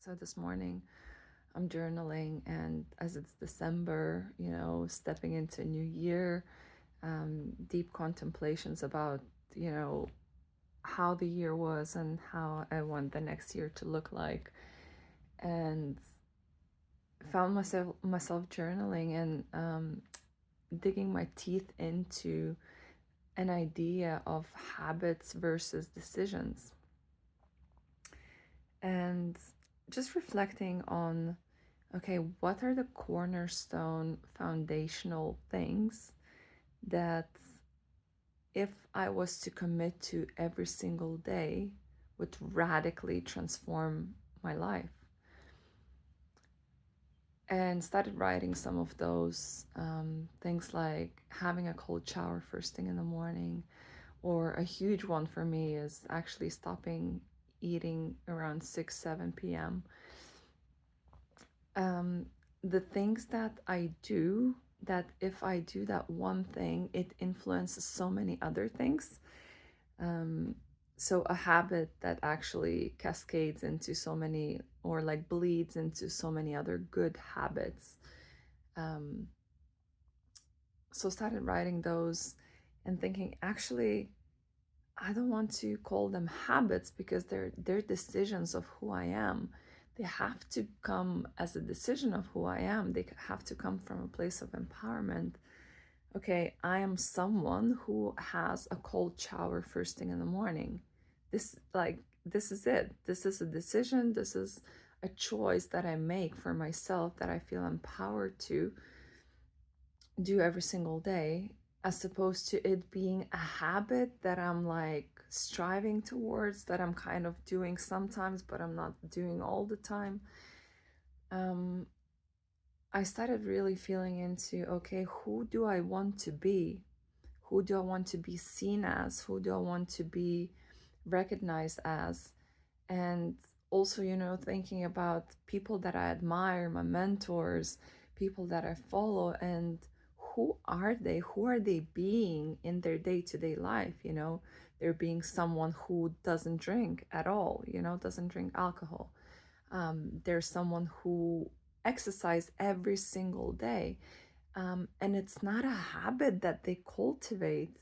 So this morning I'm journaling, and as it's December, stepping into a new year, deep contemplations about, you know, how the year was and how I want the next year to look like. And found myself journaling and digging my teeth into an idea of habits versus decisions. And just reflecting on, okay, what are the cornerstone foundational things that if I was to commit to every single day would radically transform my life? And started writing some of those things, like having a cold shower first thing in the morning, or a huge one for me is actually stopping eating around 6 7 p.m. The things that I do, that if I do that one thing, it influences so many other things. So a habit that actually cascades into so many, or like bleeds into so many other good habits. So started writing those and thinking, actually, I don't want to call them habits because they're decisions of who I am. They have to come as a decision of who I am. They have to come from a place of empowerment. Okay, I am someone who has a cold shower first thing in the morning. This is it. This is a decision. This is a choice that I make for myself, that I feel empowered to do every single day, as opposed to it being a habit that I'm like striving towards, that I'm kind of doing sometimes, but I'm not doing all the time. I started really feeling into, okay, who do I want to be? Who do I want to be seen as? Who do I want to be recognized as? And also, thinking about people that I admire, my mentors, people that I follow, and who are they? Who are they being in their day-to-day life? They're being someone who doesn't drink at all, doesn't drink alcohol. There's someone who exercise every single day. And it's not a habit that they cultivate.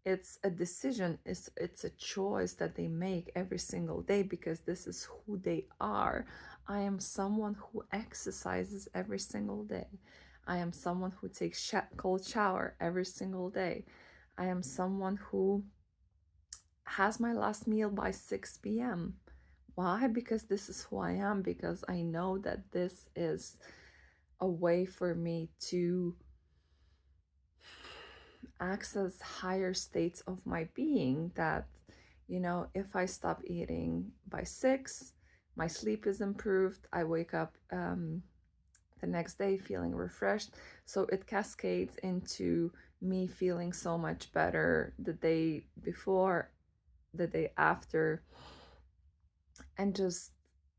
It's a decision. It's a choice that they make every single day, because this is who they are. I am someone who exercises every single day. I am someone who takes cold shower every single day. I am someone who has my last meal by 6 p.m. Why? Because this is who I am, because I know that this is a way for me to access higher states of my being. That, if I stop eating by 6, my sleep is improved. I wake up the next day feeling refreshed. So it cascades into me feeling so much better the day before, the day after, and just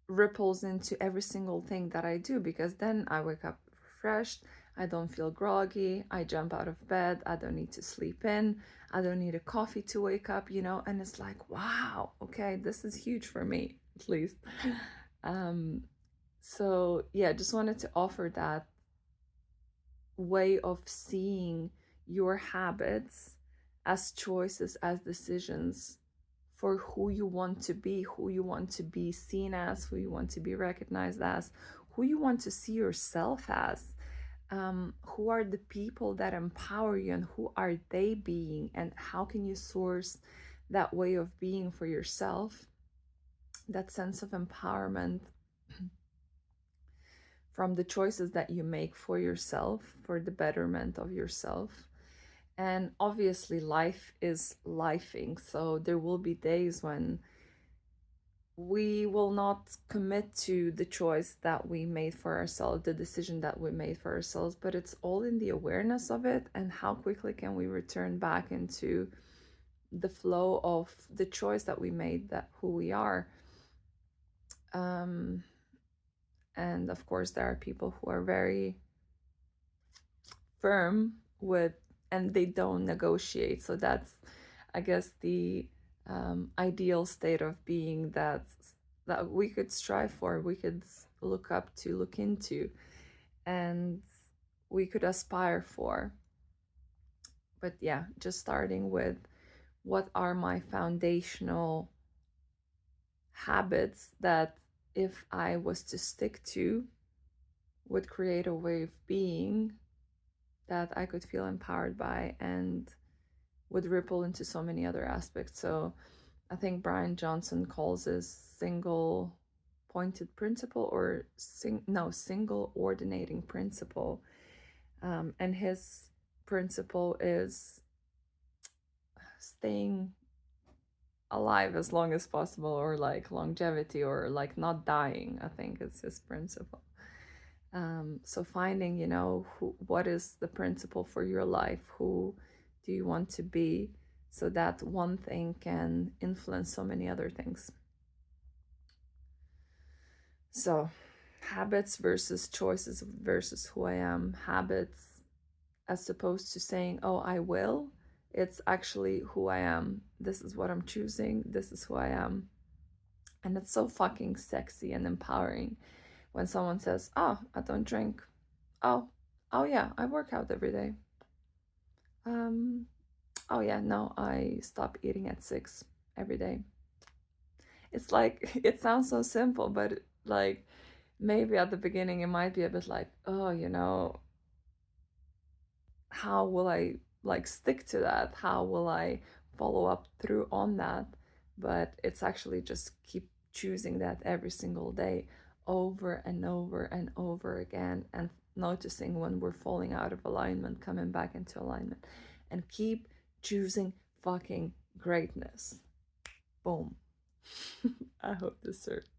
ripples into every single thing that I do, because then I wake up refreshed. I don't feel groggy. I jump out of bed. I don't need to sleep in. I don't need a coffee to wake up, and it's like, wow, okay, this is huge for me, at least. So yeah, just wanted to offer that way of seeing your habits as choices, as decisions for who you want to be, who you want to be seen as, who you want to be recognized as, who you want to see yourself as. Who are the people that empower you, and who are they being, and how can you source that way of being for yourself, that sense of empowerment from the choices that you make for yourself, for the betterment of yourself. And obviously life is lifing, so there will be days when we will not commit to the choice that we made for ourselves, the decision that we made for ourselves, but it's all in the awareness of it, and how quickly can we return back into the flow of the choice that we made, that who we are. And of course there are people who are very firm with, and they don't negotiate. So that's, I guess, the ideal state of being, that that we could strive for, we could look up to, look into, and we could aspire for. But yeah, just starting with what are my foundational habits that if I was to stick to would create a way of being that I could feel empowered by and would ripple into so many other aspects. So I think Brian Johnson calls this single pointed principle, or single ordinating principle. And his principle is staying alive as long as possible, or like longevity, or like not dying, I think is his principle. So finding, what is the principle for your life? Who do you want to be? So that one thing can influence so many other things. So habits versus choices versus who I am. Habits, as opposed to saying, oh, I will, it's actually who I am. This is what I'm choosing. This is who I am. And it's so fucking sexy and empowering when someone says, oh, I don't drink. Oh, oh yeah, I work out every day. Oh yeah, no, I stop eating at 6 every day. It's like, it sounds so simple, but like maybe at the beginning it might be a bit like, oh, how will I like stick to that? How will I follow up through on that? But it's actually just keep choosing that every single day, over and over and over again, and noticing when we're falling out of alignment, coming back into alignment, and keep choosing fucking greatness. Boom. I hope this served.